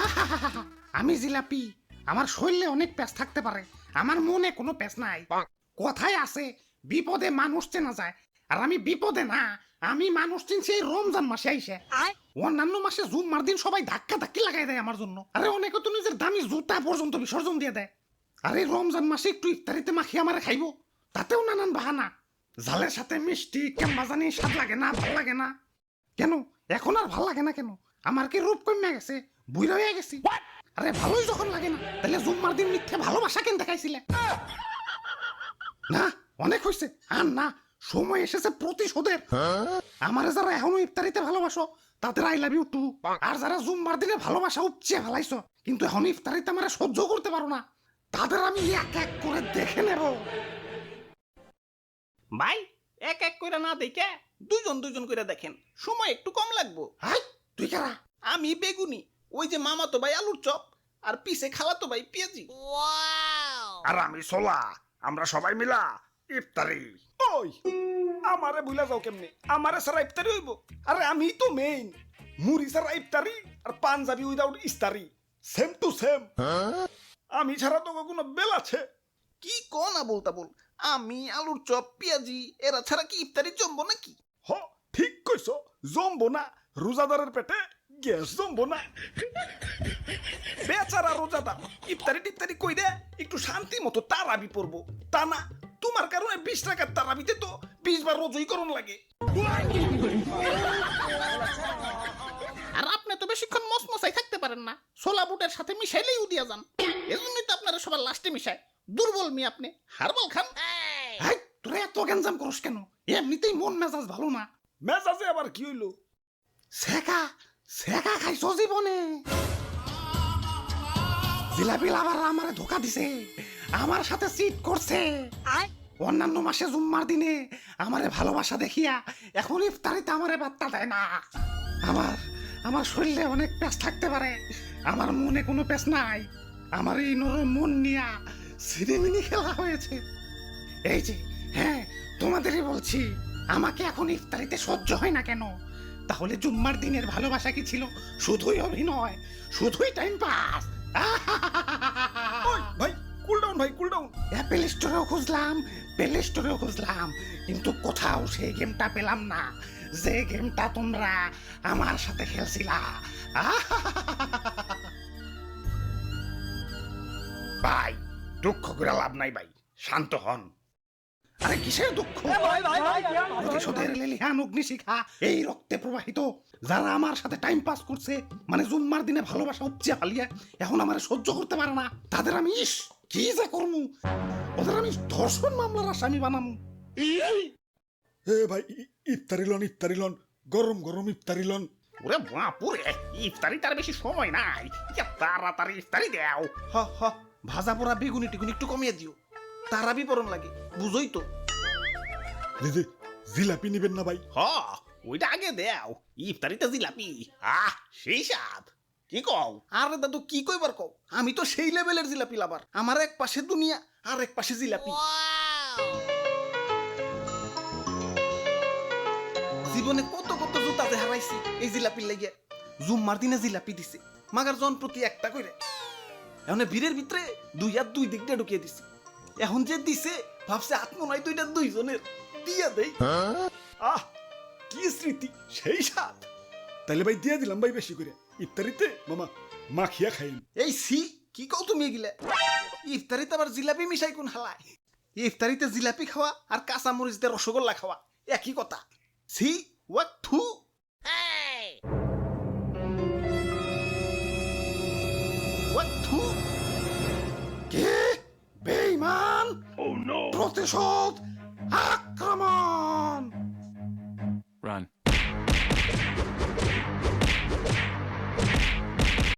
আহাহাহা, আমি জিলাপি। আমার শরীরে অনেক প্যাঁচ থাকতে পারে, আমার মনে কোনো প্যাঁচ নাই। কথায় আছে বিপদে মানুষ চেনা যায়, আর আমি বিপদে না, আমি মানুষ চিনছি এই রমজান মাসে আইসে। অন্যান্য মাসে জুম্মার দিন সবাই ধাক্কা ধাক্কি লাগাই দেয় আমার জন্য, আরে অনেকে তো নিজের দামি জুতা পর্যন্ত বিসর্জন দিয়ে দেয়। আর এই রমজান মাসে একটু ইফতারিতে মাখিয়ে আমারে খাইবো, তাতেও নানান বাহানা। ঝালের সাথে মিষ্টি কেমবা জানি স্বাদ লাগে না, ভাল লাগে না। কেন এখন আর ভাল লাগে না কেন? আমার কি রূপ কমে গেছে, বুইরা হয়ে গেছি? আরে ভালোই যখন লাগে না, তাহলে জুম্মার দিন মিথ্যে ভালোবাসা কেন দেখাইছিলে? না অনেক হয়েছে, আর না, সময় এসেছে প্রতিশোধের। আমারে যারা এখনো ইফতারিতে ভালোবাসো তাদের আই লাভ ইউ টু। আর যারা জুম্মার দিনে ভালোবাসা উপচে ফেলাইছো কিন্তু এখন ইফতারিতে আমারে সহ্য করতে পারো না, তাদের আমি এক এক করে দেখে নেব। ভাই এক এক করে না দেখে দুজন দুজন করে দেখেন, সময় একটু কম লাগবো। হাই তুই কারা? আমি বেগুনি, ওই যে মামাতো ভাই আলুর চপ, আর পিছে খালাতো ভাই পেঁয়াজি। আর আমি সোলা, আমরা সবাই মিলা ইফতারি। ওই আমারে ভুলে যাও কেমনে? আমারে সারা ইফতারি হইব? আরে আমি তো মেইন। মুড়ি সারা ইফতারি আর পাঞ্জাবি উইদাউট ইস্তারি, সেম টু সেম। আমি ছাড়া তো কোনো বেল আছে? কি কোন বলতা বল, আমি আলুর চপ পেঁয়াজি এরা ছাড়া কি ইফতারি জমবো নাকি? হ ঠিক কইছো, জমবো না। রোজাদারের পেটে গ্যাস জমবো না। বেচারা রোজাদার ইফতারি টিফতারি কইরে একটু শান্তি মতো তারাবি পড়বো, তা না তোমার কারণে 20 টাকার তারাবিতে তো 20 বার রোজই করণ লাগে। আর আপনি তো বেশিক্ষণ মসমসাই থাকতে পারেন না, ছোলা বুটের সাথে মিশাইলেই উদিয়া যান। এজন্যই তো আপনারা সবার লাস্টে মিশায়। দুর্বল মি আপনি, হারবাল খান। হাই তোরা এত গ্যাঞ্জাম করস কেন? এমনিতেই মন মেজাজ ভালো না। মেজাজে আবার কি হইলো? সেকা সেকা খাইছো জীবনে? জিলাপি লাভার আমারে ধোকা দিছে, আমার সাথে চিট করছে। অন্যান্য মাসে জুম্মার দিনে আমারে ভালোবাসা দেখিয়া এখন ইফতারিতে আমারে বার্তা দেয় না। আমার আমার শরীরে অনেক প্যাঁচ থাকতে পারে, আমার মনে কোনো প্যাঁচ নাই। আমার এই নরম মন নিয়া সিনেমিনি খেলা হয়েছে। এই যে হ্যাঁ তোমাদেরই বলছি, আমাকে এখন ইফতারিতে সহ্য হয় না কেন? তাহলে জুম্মার দিনের ভালোবাসা কি ছিল শুধুই অভিনয়, শুধুই টাইম পাস? ভাই কুল ডাউন, ভাই কুল ডাউন। অ্যাপেল স্টোরেও খুঁজলাম, প্লে স্টোরেও খুঁজলাম, কিন্তু কোথাও সেই গেমটা পেলাম না, যে গেমটা তোমরা আমার সাথে খেলছিলা। ভাই দুঃখ করে লাভ নাই ভাই, শান্ত হন। আরে কিসের দুঃখ? প্রতিশোধের লেলিহান অগ্নিশিখা এই রক্তে প্রবাহিত। যারা আমার সাথে টাইম পাস করছে, মানে জুম্মার দিনে ভালোবাসা উপচে ফালিয়া এখন আমার সহ্য করতে পারে না, তাদের আমি কি যে করমু, ওদের আমি ধর্ষণ মামলার আসামি বানামু। এ ভাই ইফতারি লন, ইফতারি লন, গরম গরম ইফতারি লন। ওরে বাপুরে, ইফতারি তার বেশি সময় নাই, তাড়াতাড়ি ইফতারি দাও। হ হ, ভাজা পোড়া বেগুনি টিগুনি একটু কমিয়ে দিও, তারাবি পরন লাগে, বুঝোই তো। দিদি জিলাপি নিবেন না ভাই? হ ওইটা আগে দেও, ইফতারিতে জিলাপি, আহ সেই স্বাদ। কি কও? আরে দাদু কি কইবার কও, আমি তো সেই লেভেলের জিলাপি লাভার। আমার এক পাশে দুনিয়া আর এক পাশে জিলাপি। জীবনে কত কত জুতাতে হারাইছি এই জিলাপির লেগে। জুম্মার দিনে জিলাপি দিছে মাগার জন প্রতি একটা কইরে। এখন বীরের ভিতরে 2 হাত 2 দিক দিয়ে ঢুকিয়ে দিছে। এখন যে দিছে ভাবছে আত্মনয় দুইটা দুইজনের দিয়া দেই। আহ কি স্মৃতি, সেই স্বাদ। তাইলে ভাই দিয়ে দিলাম ভাই বেশি করে, ইফতারিতে মামা মাখিয়া খাইন। এই সি কি কও তুমি এগুলা? ইফতারিতে আবার জিলাপি মিশাই কোন হালায়? ইফতারিতে জিলাপি খাওয়া আর কাঁচা মরিচ দিয়ে রসগোল্লা খাওয়া একই কথা। সি ওয়াক থু। ওয়াক থু। কে বেঈমান? প্রতিশোধ, আক্রমণ!